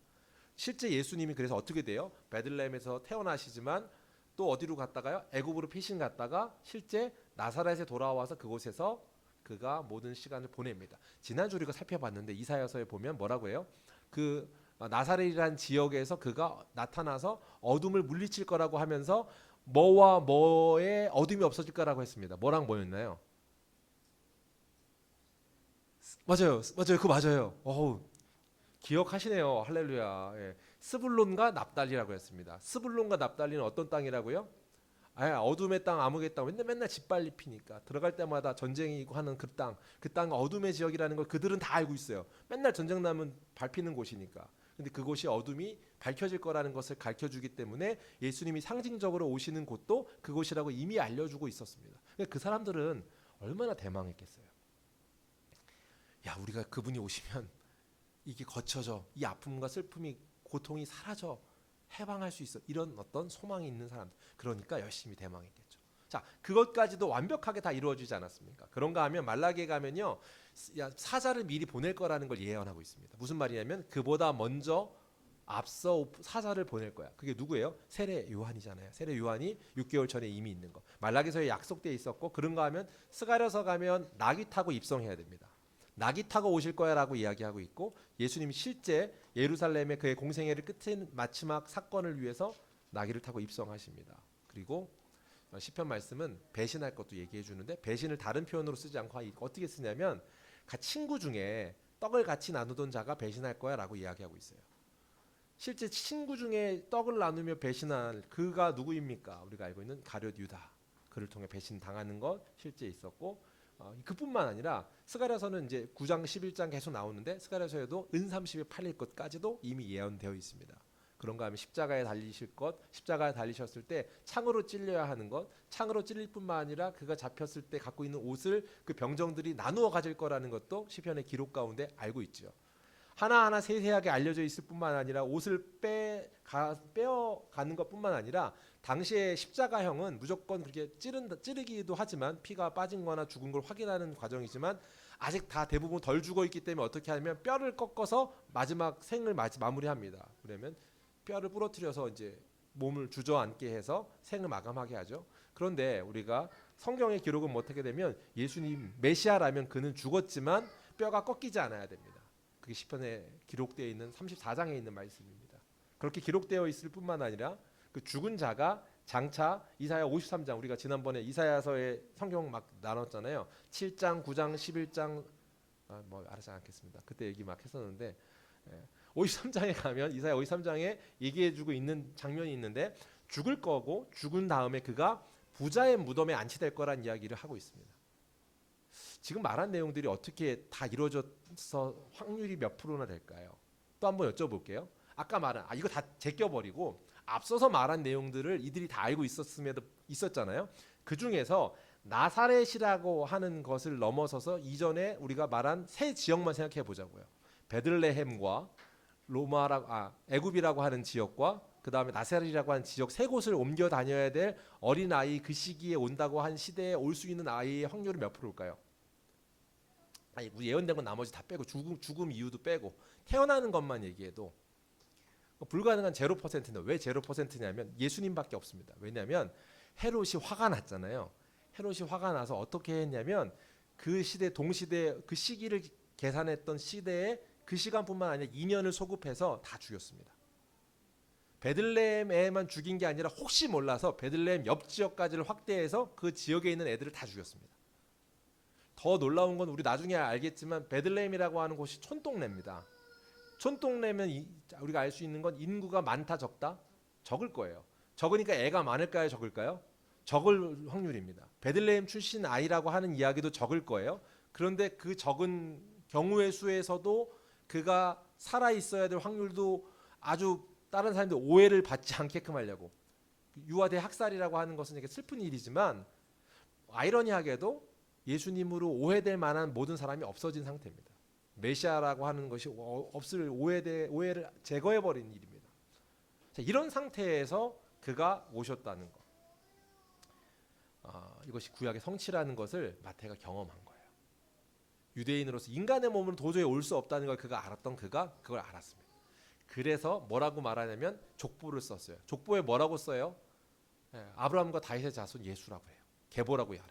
실제 예수님이 그래서 어떻게 돼요? 베들레헴에서 태어나시지만 또 어디로 갔다가요? 애굽으로 피신 갔다가 실제 나사렛에 돌아와서 그곳에서 그가 모든 시간을 보냅니다. 지난주 우리가 살펴봤는데 이사야서에 보면 뭐라고 해요? 그 나사렛이라는 지역에서 그가 나타나서 어둠을 물리칠 거라고 하면서 뭐와 뭐의 어둠이 없어질 거라고 했습니다. 뭐랑 뭐였나요? 맞아요. 그거 맞아요. 어우, 기억하시네요. 할렐루야. 예. 스불론과 납달리라고 했습니다. 스불론과 납달리는 어떤 땅이라고요? 어둠의 땅, 암흑의 땅. 맨날 짓밟리 피니까 들어갈 때마다 전쟁이고 하는 그 땅 어둠의 지역이라는 걸 그들은 다 알고 있어요. 맨날 전쟁 나면 밟히는 곳이니까. 근데 그곳이 어둠이 밝혀질 거라는 것을 가르쳐주기 때문에 예수님이 상징적으로 오시는 곳도 그곳이라고 이미 알려주고 있었습니다. 그 사람들은 얼마나 대망했겠어요. 야, 우리가 그분이 오시면 이게 거쳐져, 이 아픔과 슬픔이, 고통이 사라져, 해방할 수 있어, 이런 어떤 소망이 있는 사람들, 그러니까 열심히 대망했겠죠. 자, 그것까지도 완벽하게 다 이루어지지 않았습니까? 그런가 하면 말라기에 가면요, 사자를 미리 보낼 거라는 걸 예언하고 있습니다. 무슨 말이냐면 그보다 먼저 앞서 사자를 보낼 거야. 그게 누구예요? 세례 요한이잖아요. 세례 요한이 6개월 전에 이미 있는 거. 말라기서에 약속되어 있었고, 그런가 하면 스가랴서 가면 나귀 타고 입성해야 됩니다. 나귀 타고 오실 거야라고 이야기하고 있고, 예수님이 실제 예루살렘의 그의 공생애를 끝인 마지막 사건을 위해서 나귀를 타고 입성하십니다. 그리고 시편 말씀은 배신할 것도 얘기해 주는데, 배신을 다른 표현으로 쓰지 않고 어떻게 쓰냐면 친구 중에 떡을 같이 나누던 자가 배신할 거야라고 이야기하고 있어요. 실제 친구 중에 떡을 나누며 배신할 그가 누구입니까? 우리가 알고 있는 가룟 유다. 그를 통해 배신 당하는 것 실제 있었고, 그뿐만 아니라 스가랴서는 이제 9장 11장 계속 나오는데, 스가랴서에도 은30에 팔릴 것까지도 이미 예언되어 있습니다. 그런가 하면 십자가에 달리실 것, 십자가에 달리셨을 때 창으로 찔려야 하는 것, 창으로 찔릴 뿐만 아니라 그가 잡혔을 때 갖고 있는 옷을 그 병정들이 나누어 가질 거라는 것도 시편의 기록 가운데 알고 있죠. 하나하나 세세하게 알려져 있을 뿐만 아니라 옷을 빼어가는 것뿐만 아니라, 당시에 십자가형은 무조건 그렇게 찌르기도 하지만 피가 빠진 거나 죽은 걸 확인하는 과정이지만, 아직 다 대부분 덜 죽어 있기 때문에 어떻게 하면 뼈를 꺾어서 마지막 생을 마무리합니다. 그러면 뼈를 부러뜨려서 이제 몸을 주저앉게 해서 생을 마감하게 하죠. 그런데 우리가 성경의 기록은 어떻게 되면, 예수님 메시아라면 그는 죽었지만 뼈가 꺾이지 않아야 됩니다. 그게 시편에 기록되어 있는 34장에 있는 말씀입니다. 그렇게 기록되어 있을 뿐만 아니라 그 죽은 자가 장차 이사야 53장, 우리가 지난번에 이사야서의 성경 막 나눴잖아요. 7장, 9장, 11장, 뭐 알아지 않겠습니다. 그때 얘기 막 했었는데, 53장에 가면 이사야 53장에 얘기해주고 있는 장면이 있는데, 죽을 거고 죽은 다음에 그가 부자의 무덤에 안치될 거란 이야기를 하고 있습니다. 지금 말한 내용들이 어떻게 다 이루어져서 확률이 몇 프로나 될까요? 또 한번 여쭤볼게요. 아까 말한 이거 다 제껴버리고 앞서서 말한 내용들을 이들이 다 알고 있었음에도 있었잖아요. 그 중에서 나사렛이라고 하는 것을 넘어서서 이전에 우리가 말한 세 지역만 생각해 보자고요. 베들레헴과 애굽이라고 하는 지역과 그 다음에 나사렛이라고 하는 지역, 세 곳을 옮겨 다녀야 될 어린 아이, 그 시기에 온다고 한 시대에 올 수 있는 아이의 확률은 몇 프로일까요? 예언된 건 나머지 다 빼고, 죽음 이유도 빼고 태어나는 것만 얘기해도 불가능한 0%인데, 왜 0%냐면 예수님밖에 없습니다. 왜냐하면 헤롯이 화가 났잖아요. 헤롯이 화가 나서 어떻게 했냐면, 그 시대 동시대 그 시기를 계산했던 시대에 그 시간뿐만 아니라 2년을 소급해서 다 죽였습니다. 베들레헴에만 죽인 게 아니라 혹시 몰라서 베들레헴 옆 지역까지를 확대해서 그 지역에 있는 애들을 다 죽였습니다. 더 놀라운 건 우리 나중에 알겠지만 베들레헴이라고 하는 곳이 촌동네입니다. 촌동네면 우리가 알 수 있는 건 인구가 많다 적다? 적을 거예요. 적으니까 애가 많을까요 적을까요? 적을 확률입니다. 베들레헴 출신 아이라고 하는 이야기도 적을 거예요. 그런데 그 적은 경우의 수에서도 그가 살아 있어야 될 확률도 아주 다른 사람들 오해를 받지 않게끔 하려고, 유아대 학살이라고 하는 것은 되게 슬픈 일이지만 아이러니하게도 예수님으로 오해될 만한 모든 사람이 없어진 상태입니다. 메시아라고 하는 것이 없을 오해를 제거해버린 일입니다. 자, 이런 상태에서 그가 오셨다는 것, 이것이 구약의 성취라는 것을 마태가 경험한 거예요. 유대인으로서 인간의 몸으로 도저히 올 수 없다는 걸 그가 알았던 그가 그걸 알았습니다. 그래서 뭐라고 말하냐면 족보를 썼어요. 족보에 뭐라고 써요? 아브라함과 다윗의 자손 예수라고 해요. 계보라고 해요.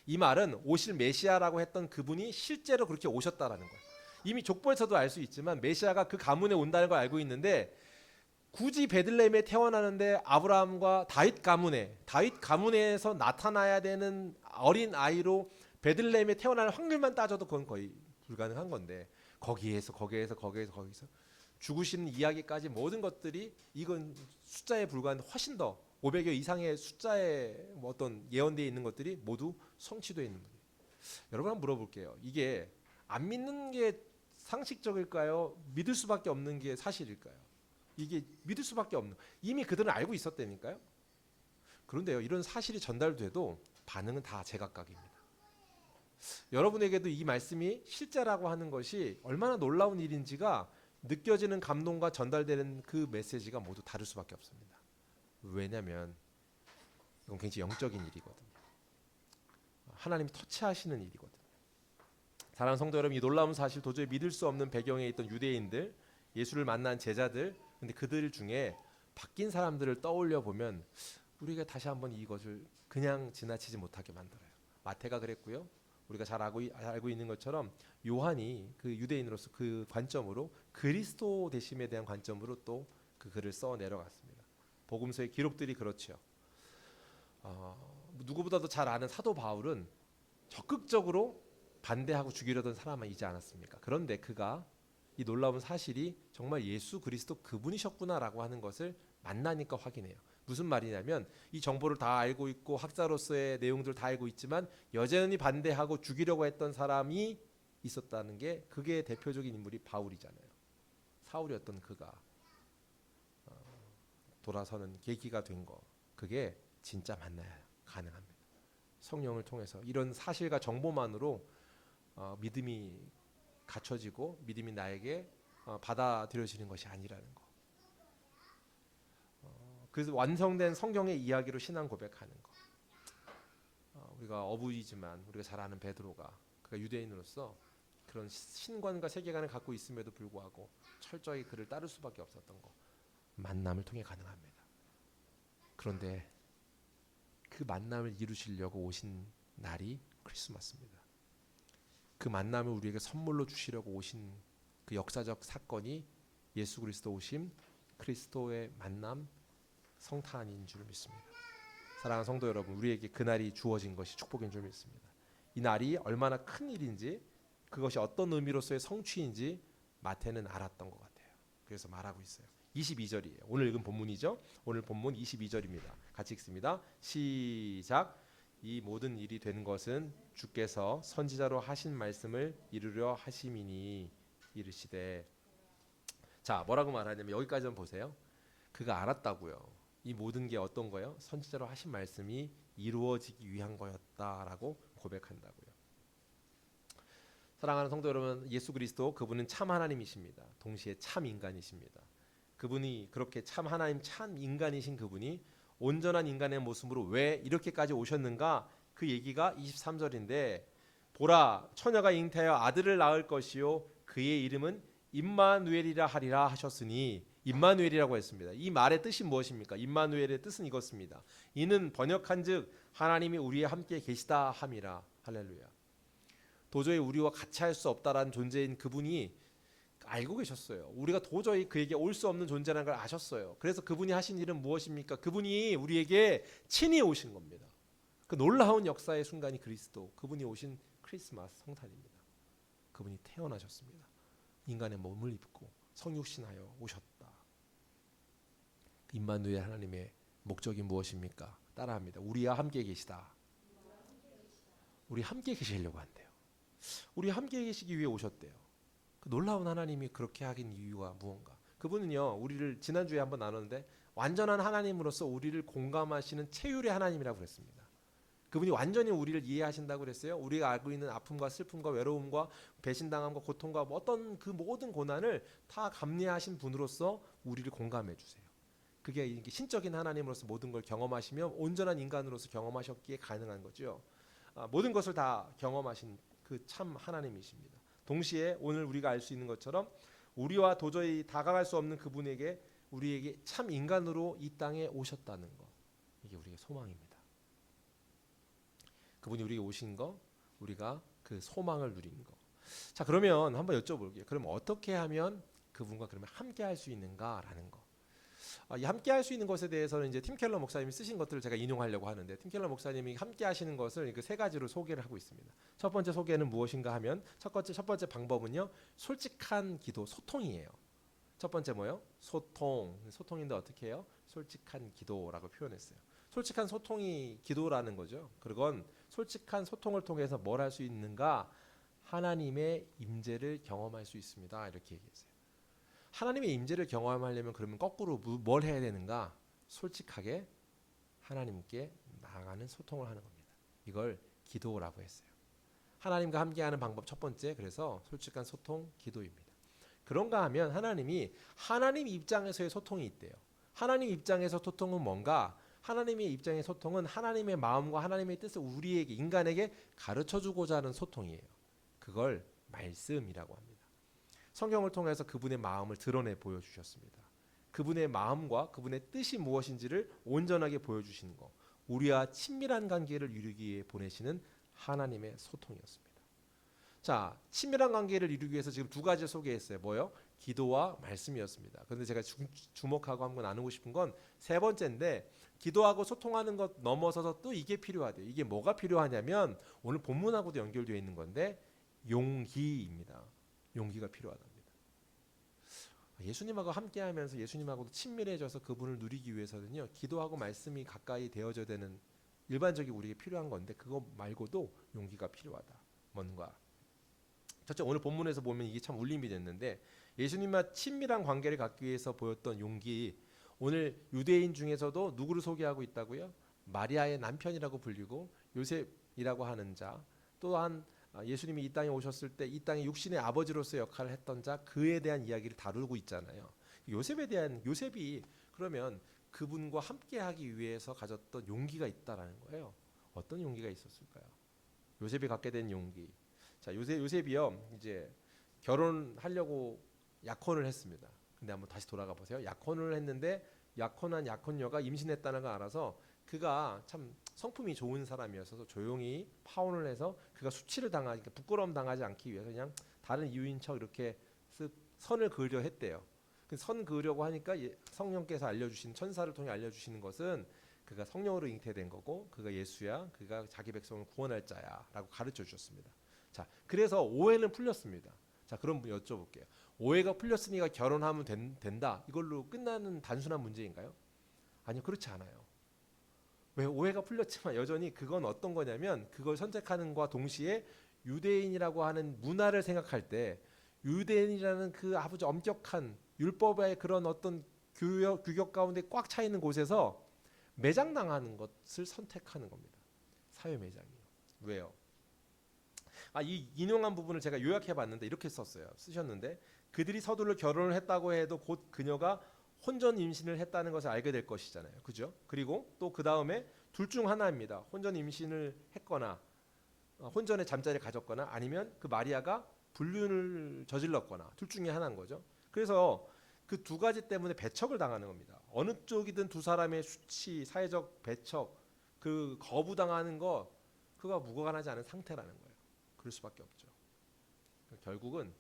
이 말은 오실 메시아라고 했던 그분이 실제로 그렇게 오셨다라는 거예요. 이미 족보에서도 알 수 있지만 메시아가 그 가문에 온다는 걸 알고 있는데 굳이 베들레헴에 태어나는데 아브라함과 다윗 가문에서 나타나야 되는 어린 아이로 베들레헴에 태어날 확률만 따져도 그건 거의 불가능한 건데 거기에서 죽으시는 이야기까지 모든 것들이 이건 숫자에 불과한 훨씬 더 500여 이상의 숫자에 어떤 예언되어 있는 것들이 모두 성취되어 있는 거예요. 여러분 한번 물어볼게요. 이게 안 믿는 게 상식적일까요? 믿을 수밖에 없는 게 사실일까요? 이게 믿을 수밖에 없는, 이미 그들은 알고 있었다니까요. 그런데요, 이런 사실이 전달돼도 반응은 다 제각각입니다. 여러분에게도 이 말씀이 실제라고 하는 것이 얼마나 놀라운 일인지가 느껴지는 감동과 전달되는 그 메시지가 모두 다를 수밖에 없습니다. 왜냐하면 이건 굉장히 영적인 일이거든요. 하나님이 터치하시는 일이거든요. 사랑하는 성도 여러분, 이 놀라운 사실 도저히 믿을 수 없는 배경에 있던 유대인들, 예수를 만난 제자들, 근데 그들 중에 바뀐 사람들을 떠올려 보면 우리가 다시 한번 이것을 그냥 지나치지 못하게 만들어요. 마태가 그랬고요. 우리가 잘 알고 있는 것처럼 요한이 그 유대인으로서 그 관점으로 그리스도 되심에 대한 관점으로 또 그 글을 써 내려갔습니다. 복음서의 기록들이 그렇죠. 누구보다도 잘 아는 사도 바울은 적극적으로 반대하고 죽이려던 사람이지 않았습니까? 그런데 그가 이 놀라운 사실이 정말 예수 그리스도 그분이셨구나라고 하는 것을 만나니까 확인해요. 무슨 말이냐면 이 정보를 다 알고 있고 학자로서의 내용들을 다 알고 있지만 여전히 반대하고 죽이려고 했던 사람이 있었다는 게, 그게 대표적인 인물이 바울이잖아요. 사울이었던 그가 돌아서는 계기가 된 거, 그게 진짜 만나야 가능합니다. 성령을 통해서 이런 사실과 정보만으로 믿음이 갖춰지고 믿음이 나에게 받아들여지는 것이 아니라는 거. 그래서 완성된 성경의 이야기로 신앙 고백하는 거. 우리가 어부이지만 우리가 잘 아는 베드로가, 그가 유대인으로서 그런 신관과 세계관을 갖고 있음에도 불구하고 철저히 그를 따를 수밖에 없었던 거, 만남을 통해 가능합니다. 그런데 그 만남을 이루시려고 오신 날이 크리스마스입니다. 그 만남을 우리에게 선물로 주시려고 오신 그 역사적 사건이 예수 그리스도 오심, 그리스도의 만남, 성탄인 줄 믿습니다. 사랑하는 성도 여러분, 우리에게 그날이 주어진 것이 축복인 줄 믿습니다. 이 날이 얼마나 큰 일인지, 그것이 어떤 의미로서의 성취인지 마태는 알았던 것 같아요. 그래서 말하고 있어요. 22절이에요. 오늘 읽은 본문이죠. 오늘 본문 22절입니다. 같이 읽습니다. 시작. 이 모든 일이 된 것은 주께서 선지자로 하신 말씀을 이루려 하심이니 이르시되. 자, 뭐라고 말하냐면 여기까지 한번 보세요. 그가 알았다고요. 이 모든 게 어떤 거예요? 선지자로 하신 말씀이 이루어지기 위한 거였다라고 고백한다고요. 사랑하는 성도 여러분, 예수 그리스도 그분은 참 하나님이십니다. 동시에 참 인간이십니다. 그분이 그렇게 참 하나님, 참 인간이신 그분이 온전한 인간의 모습으로 왜 이렇게까지 오셨는가? 그 얘기가 23절인데, 보라, 처녀가 잉태하여 아들을 낳을 것이요 그의 이름은 임마누엘이라 하리라 하셨으니, 임마누엘이라고 했습니다. 이 말의 뜻이 무엇입니까? 임마누엘의 뜻은 이것입니다. 이는 번역한즉 하나님이 우리와 함께 계시다 함이라. 할렐루야. 도저히 우리와 같이 할 수 없다라는 존재인 그분이 알고 계셨어요. 우리가 도저히 그에게 올 수 없는 존재라는 걸 아셨어요. 그래서 그분이 하신 일은 무엇입니까? 그분이 우리에게 친히 오신 겁니다. 그 놀라운 역사의 순간이 그리스도, 그분이 오신 크리스마스 성탄입니다. 그분이 태어나셨습니다. 인간의 몸을 입고 성육신하여 오셨다. 임마누엘 하나님의 목적이 무엇입니까? 따라합니다. 우리와 함께 계시다. 우리 함께 계시려고 한대요. 우리 함께 계시기 위해 오셨대요. 그 놀라운 하나님이 그렇게 하긴 이유가 무언가? 그분은요, 우리를 지난주에 한번 나눴는데 완전한 하나님으로서 우리를 공감하시는 체휼의 하나님이라고 그랬습니다. 그분이 완전히 우리를 이해하신다고 그랬어요. 우리가 알고 있는 아픔과 슬픔과 외로움과 배신당함과 고통과 어떤 그 모든 고난을 다 감내하신 분으로서 우리를 공감해 주세요. 그게 신적인 하나님으로서 모든 걸 경험하시며 온전한 인간으로서 경험하셨기에 가능한 거죠. 모든 것을 다 경험하신 그 참 하나님이십니다. 동시에 오늘 우리가 알 수 있는 것처럼 우리와 도저히 다가갈 수 없는 그분에게 우리에게 참 인간으로 이 땅에 오셨다는 것, 이게 우리의 소망입니다. 그분이 우리에게 오신 거, 우리가 그 소망을 누린 거. 자, 그러면 한번 여쭤볼게요. 그럼 어떻게 하면 그분과 그러면 함께 할 수 있는가라는 거. 이 함께 할 수 있는 것에 대해서는 이제 팀 켈러 목사님이 쓰신 것들을 제가 인용하려고 하는데, 팀 켈러 목사님이 함께 하시는 것을 그 세 가지로 소개를 하고 있습니다. 첫 번째 소개는 무엇인가 하면 첫 번째 방법은요, 솔직한 기도, 소통이에요. 첫 번째 뭐요? 소통인데 어떻게 해요? 솔직한 기도라고 표현했어요. 솔직한 소통이 기도라는 거죠. 그건 솔직한 소통을 통해서 뭘 할 수 있는가? 하나님의 임재를 경험할 수 있습니다. 이렇게 얘기했어요. 하나님의 임재를 경험하려면 그러면 거꾸로 뭘 해야 되는가? 솔직하게 하나님께 나아가는 소통을 하는 겁니다. 이걸 기도라고 했어요. 하나님과 함께하는 방법 첫 번째, 그래서 솔직한 소통, 기도입니다. 그런가 하면 하나님이 하나님 입장에서의 소통이 있대요. 하나님 입장에서 소통은 뭔가? 하나님의 입장의 소통은 하나님의 마음과 하나님의 뜻을 우리에게, 인간에게 가르쳐주고자 하는 소통이에요. 그걸 말씀이라고 합니다. 성경을 통해서 그분의 마음을 드러내 보여주셨습니다. 그분의 마음과 그분의 뜻이 무엇인지를 온전하게 보여주시는 것, 우리와 친밀한 관계를 이루기 위해 보내시는 하나님의 소통이었습니다. 자, 친밀한 관계를 이루기 위해서 지금 두 가지를 소개했어요. 뭐요? 기도와 말씀이었습니다. 그런데 제가 주목하고 한번 나누고 싶은 건 세 번째인데, 기도하고 소통하는 것 넘어서서 또 이게 필요하대요. 이게 뭐가 필요하냐면 오늘 본문하고도 연결되어 있는 건데 용기입니다. 용기가 필요하답니다. 예수님하고 함께하면서 예수님하고도 친밀해져서 그분을 누리기 위해서는요, 기도하고 말씀이 가까이 되어져야 되는 일반적인 우리에게 필요한 건데, 그거 말고도 용기가 필요하다. 뭔가 첫째, 오늘 본문에서 보면 이게 참 울림이 됐는데, 예수님과 친밀한 관계를 갖기 위해서 보였던 용기, 오늘 유대인 중에서도 누구를 소개하고 있다고요? 마리아의 남편이라고 불리고 요셉이라고 하는 자, 또한 예수님이 이 땅에 오셨을 때 이 땅의 육신의 아버지로서 역할을 했던 자, 그에 대한 이야기를 다루고 있잖아요. 요셉이 그러면 그분과 함께하기 위해서 가졌던 용기가 있다라는 거예요. 어떤 용기가 있었을까요? 요셉이 갖게 된 용기. 자, 요셉이요, 이제 결혼하려고 약혼을 했습니다. 근데 한번 다시 돌아가 보세요. 약혼을 했는데 약혼한 약혼녀가 임신했다는 걸 알아서 그가 참 성품이 좋은 사람이어서 조용히 파혼을 해서 그가 수치를 당하지, 부끄러움 당하지 않기 위해서 그냥 다른 이유인 척 이렇게 선을 그으려 했대요. 선 그으려고 하니까 성령께서 알려주신, 천사를 통해 알려주시는 것은 그가 성령으로 잉태된 거고 그가 예수야, 그가 자기 백성을 구원할 자야라고 가르쳐 주셨습니다. 자, 그래서 오해는 풀렸습니다. 자, 그럼 여쭤볼게요. 오해가 풀렸으니까 결혼하면 된다, 이걸로 끝나는 단순한 문제인가요? 아니요, 그렇지 않아요. 왜? 오해가 풀렸지만 여전히 그건 어떤 거냐면, 그걸 선택하는 것과 동시에 유대인이라고 하는 문화를 생각할 때 유대인이라는 그 아주 엄격한 율법의 그런 어떤 규격 가운데 꽉 차 있는 곳에서 매장당하는 것을 선택하는 겁니다. 사회 매장이요. 왜요? 이 인용한 부분을 제가 요약해 봤는데 이렇게 쓰셨는데, 그들이 서둘러 결혼을 했다고 해도 곧 그녀가 혼전 임신을 했다는 것을 알게 될 것이잖아요. 그죠? 그리고 또 그 다음에 둘 중 하나입니다. 혼전 임신을 했거나 혼전의 잠자리를 가졌거나, 아니면 그 마리아가 불륜을 저질렀거나, 둘 중에 하나인 거죠. 그래서 그 두 가지 때문에 배척을 당하는 겁니다. 어느 쪽이든 두 사람의 수치, 사회적 배척, 그 거부당하는 거, 그가 무관하지 않은 상태라는 거예요. 그럴 수밖에 없죠. 결국은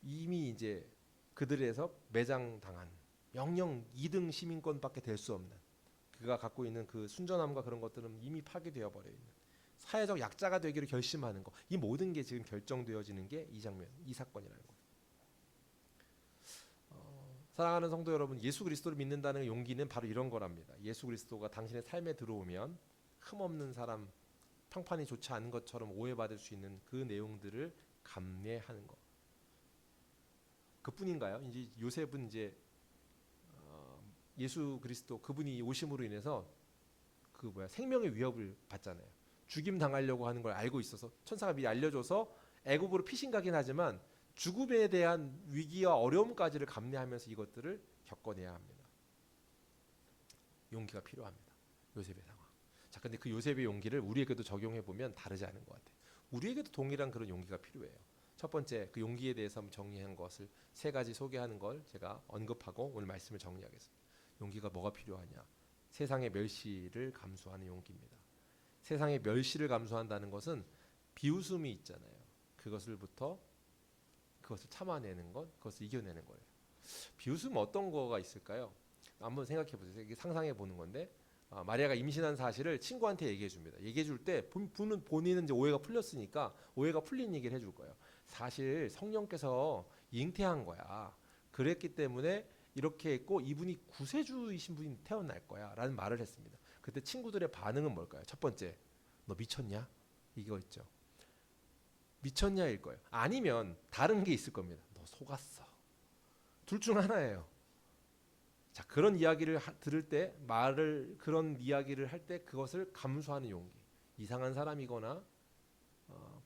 이미 이제 그들에서 매장당한 영영 2등 시민권밖에 될 수 없는 그가 갖고 있는 그 순전함과 그런 것들은 이미 파괴되어 버려 있는 사회적 약자가 되기를 결심하는 거. 이 모든 게 지금 결정되어지는 게 이 장면, 이 사건이라는 거예요. 사랑하는 성도 여러분, 예수 그리스도를 믿는다는 용기는 바로 이런 거랍니다. 예수 그리스도가 당신의 삶에 들어오면 흠없는 사람, 평판이 좋지 않은 것처럼 오해받을 수 있는 그 내용들을 감내하는 것. 그뿐인가요? 이제 요셉은 이제 예수 그리스도 그분이 오심으로 인해서 생명의 위협을 받잖아요. 죽임 당하려고 하는 걸 알고 있어서 천사가 미리 알려줘서 애굽으로 피신 가긴 하지만 죽음에 대한 위기와 어려움까지를 감내하면서 이것들을 겪어내야 합니다. 용기가 필요합니다. 요셉의 상황. 자, 근데 그 요셉의 용기를 우리에게도 적용해 보면 다르지 않은 것 같아요. 우리에게도 동일한 그런 용기가 필요해요. 첫 번째, 그 용기에 대해서 정리한 것을 세 가지 소개하는 걸 제가 언급하고 오늘 말씀을 정리하겠습니다. 용기가 뭐가 필요하냐? 세상의 멸시를 감수하는 용기입니다. 세상의 멸시를 감수한다는 것은 비웃음이 있잖아요. 그것을 참아내는 것, 그것을 이겨내는 거예요. 비웃음 어떤 거가 있을까요? 한번 생각해 보세요. 이게 상상해 보는 건데 마리아가 임신한 사실을 친구한테 얘기해 줍니다. 얘기해 줄 때 본인은 이제 오해가 풀렸으니까 오해가 풀린 얘기를 해줄 거예요. 사실 성령께서 잉태한 거야. 그랬기 때문에 이렇게 했고 이분이 구세주이신 분이 태어날 거야 라는 말을 했습니다. 그때 친구들의 반응은 뭘까요? 첫 번째, 너 미쳤냐? 이거 있죠. 미쳤냐일 거예요. 아니면 다른 게 있을 겁니다. 너 속았어. 둘 중 하나예요. 자, 그런 이야기를 들을 때 그런 이야기를 할 때 그것을 감수하는 용기. 이상한 사람이거나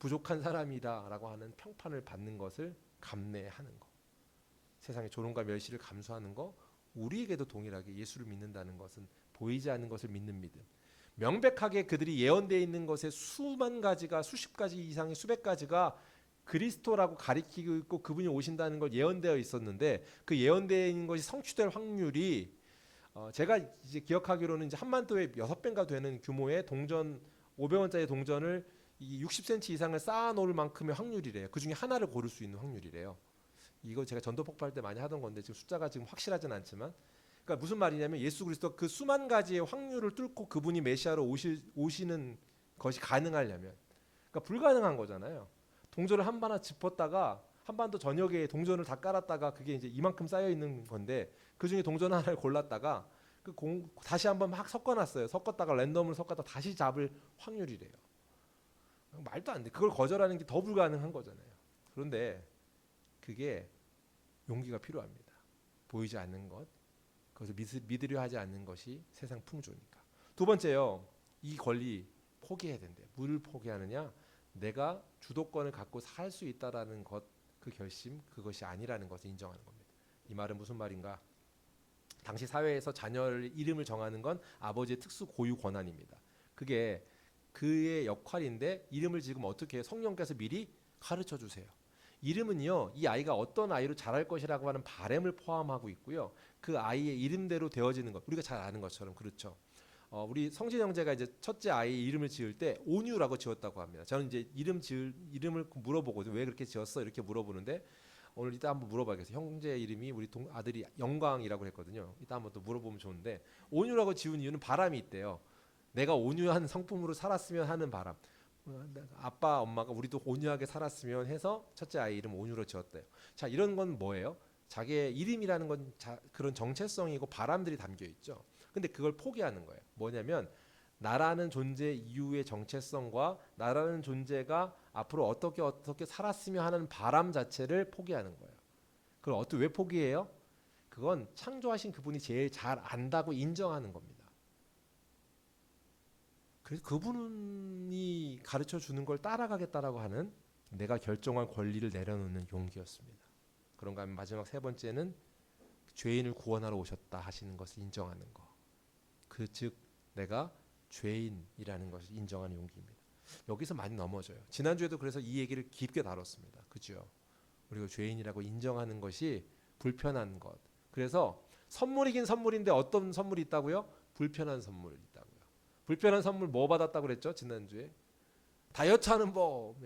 부족한 사람이다라고 하는 평판을 받는 것을 감내하는 거. 세상의 조롱과 멸시를 감수하는 거. 우리에게도 동일하게 예수를 믿는다는 것은 보이지 않는 것을 믿는 믿음. 명백하게 그들이 예언되어 있는 것의 수만 가지가 수십 가지 이상의 수백 가지가 그리스도라고 가리키고 있고 그분이 오신다는 걸 예언되어 있었는데 그 예언되어 있는 것이 성취될 확률이 제가 이제 기억하기로는 이제 한반도에 6배인가 되는 규모의 동전 500원짜리 동전을 이 60cm 이상을 쌓아 놓을 만큼의 확률이래요. 그 중에 하나를 고를 수 있는 확률이래요. 이거 제가 전도 폭발할 때 많이 하던 건데 지금 숫자가 지금 확실하진 않지만 그러니까 무슨 말이냐면 예수 그리스도 그 수만 가지의 확률을 뚫고 그분이 메시아로 오시는 것이 가능하려면 그러니까 불가능한 거잖아요. 동전을 하나 짚었다가 한반도 전역에 동전을 다 깔았다가 그게 이제 이만큼 쌓여 있는 건데 그 중에 동전 하나를 골랐다가 다시 한번 막 섞어놨어요. 섞었다가 랜덤을 섞었다 다시 잡을 확률이래요. 말도 안 돼. 그걸 거절하는 게 더 불가능한 거잖아요. 그런데 그게 용기가 필요합니다. 보이지 않는 것, 그것을 믿으려 하지 않는 것이 세상 풍조니까. 두 번째요, 이 권리 포기해야 된대요. 뭘 포기하느냐? 내가 주도권을 갖고 살 수 있다라는 것, 그 결심, 그것이 아니라는 것을 인정하는 겁니다. 이 말은 무슨 말인가? 당시 사회에서 자녀의 이름을 정하는 건 아버지의 특수 고유 권한입니다. 그게 그의 역할인데 이름을 지금 어떻게 해요? 성령께서 미리 가르쳐 주세요. 이름은요, 이 아이가 어떤 아이로 자랄 것이라고 하는 바램을 포함하고 있고요. 그 아이의 이름대로 되어지는 것, 우리가 잘 아는 것처럼 그렇죠. 우리 성진 형제가 이제 첫째 아이 이름을 지을 때 온유라고 지었다고 합니다. 저는 이제 이름을 물어보거든요. 왜 그렇게 지었어? 이렇게 물어보는데 오늘 이따 한번 물어봐야겠어요. 형제 이름이 우리 아들이 영광이라고 했거든요. 이따 한번 또 물어보면 좋은데 온유라고 지은 이유는 바람이 있대요. 내가 온유한 성품으로 살았으면 하는 바람. 아빠 엄마가 우리도 온유하게 살았으면 해서 첫째 아이 이름 온유로 지었대요. 자, 이런 건 뭐예요? 자기의 이름이라는 건 그런 정체성이고 바람들이 담겨 있죠. 근데 그걸 포기하는 거예요. 뭐냐면 나라는 존재 이후의 정체성과 나라는 존재가 앞으로 어떻게 살았으면 하는 바람 자체를 포기하는 거예요. 그걸 왜 포기해요? 그건 창조하신 그분이 제일 잘 안다고 인정하는 겁니다. 그래서 그분이 가르쳐 주는 걸 따라가겠다라고 하는 내가 결정할 권리를 내려놓는 용기였습니다. 그런가 하면 마지막 세 번째는 죄인을 구원하러 오셨다 하시는 것을 인정하는 거. 즉 내가 죄인이라는 것을 인정하는 용기입니다. 여기서 많이 넘어져요. 지난주에도 그래서 이 얘기를 깊게 다뤘습니다. 그죠? 우리가 죄인이라고 인정하는 것이 불편한 것. 그래서 선물이긴 선물인데 어떤 선물이 있다고요? 불편한 선물이 있다고요. 불편한 선물 뭐 받았다고 그랬죠? 지난주에 다이어트 하는 법.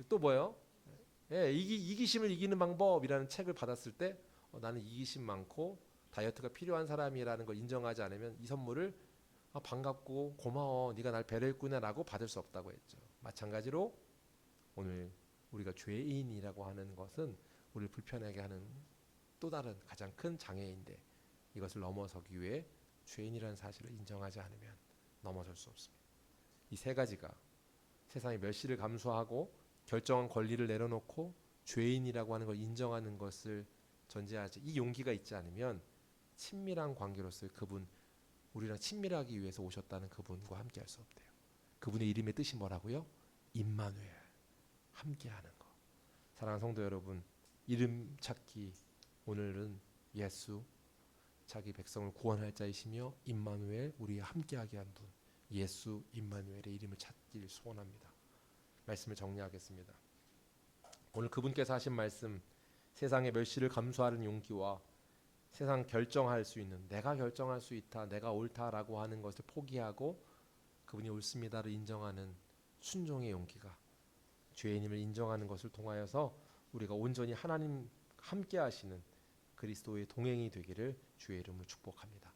또 뭐요? 예, 이기심을 이기는 방법이라는 책을 받았을 때 나는 이기심 많고 다이어트가 필요한 사람이라는 걸 인정하지 않으면 이 선물을 반갑고 고마워 네가 날 배려했구나라고 받을 수 없다고 했죠. 마찬가지로 오늘 우리가 죄인이라고 하는 것은 우리를 불편하게 하는 또 다른 가장 큰 장애인데 이것을 넘어서기 위해 죄인이라는 사실을 인정하지 않으면 넘어설 수 없습니다. 이 세 가지가 세상의 멸시를 감수하고 결정한 권리를 내려놓고 죄인이라고 하는 걸 인정하는 것을 전제하지 이 용기가 있지 않으면 친밀한 관계로서의 그분 우리랑 친밀하기 위해서 오셨다는 그분과 함께 할 수 없대요. 그분의 이름의 뜻이 뭐라고요? 임마누엘 함께하는 것. 사랑하는 성도 여러분 이름 찾기 오늘은 예수 자기 백성을 구원할 자이시며 임마누엘 우리와 함께하게 한 분 예수 임마누엘의 이름을 찾기를 소원합니다. 말씀을 정리하겠습니다. 오늘 그분께서 하신 말씀 세상의 멸시를 감수하는 용기와 세상 결정할 수 있는 내가 결정할 수 있다 내가 옳다라고 하는 것을 포기하고 그분이 옳습니다를 인정하는 순종의 용기가 죄인임을 인정하는 것을 통하여서 우리가 온전히 하나님 함께 하시는 그리스도의 동행이 되기를 주의 이름으로 축복합니다.